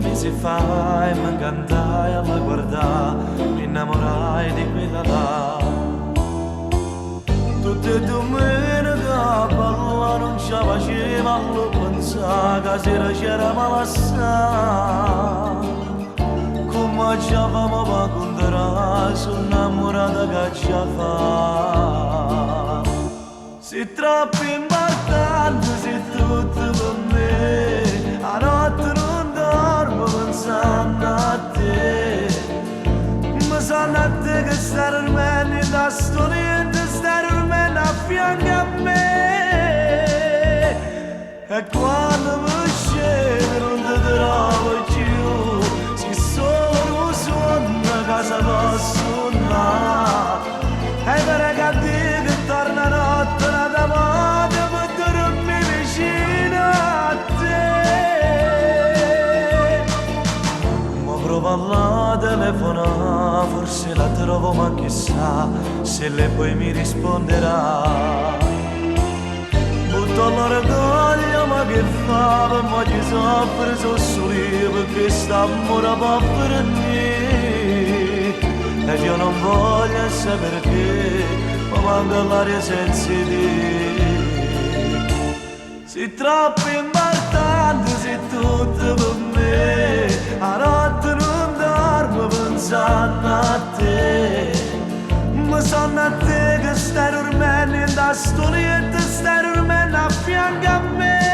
mesi fa e mi incantai alla guardare, mi innamorai di quella là. Tutte domeniche a ballare non ci faceva a pensare che sera c'era malassà. Come ci avevamo per contarare, sono innamorata che ci fa. Sei troppo importante, sei tutto per me. A notte non dormo pensando a te. Ma sanno a te che stai dormendo in da storia, stai dormendo a fianco a me. E quando mi scende non ti trovo più, se solo suona casa posso andare. E per che che torna notte una damata per dormire vicino a te. Ma provo alla telefonare, forse la trovo ma chissà se lei poi mi risponderà. Butto l'orgoglio ma che fa, per mo ci soffre so solo io perché st'amore va per niente. E io non voglio sapere perché, ma manca l'aria senza te. Sei troppo importante, sei tutto per me. A notte non dormo pensando a te. Ma sono a te che stai dormendo in da stolietta, stai dormendo a fianco a me.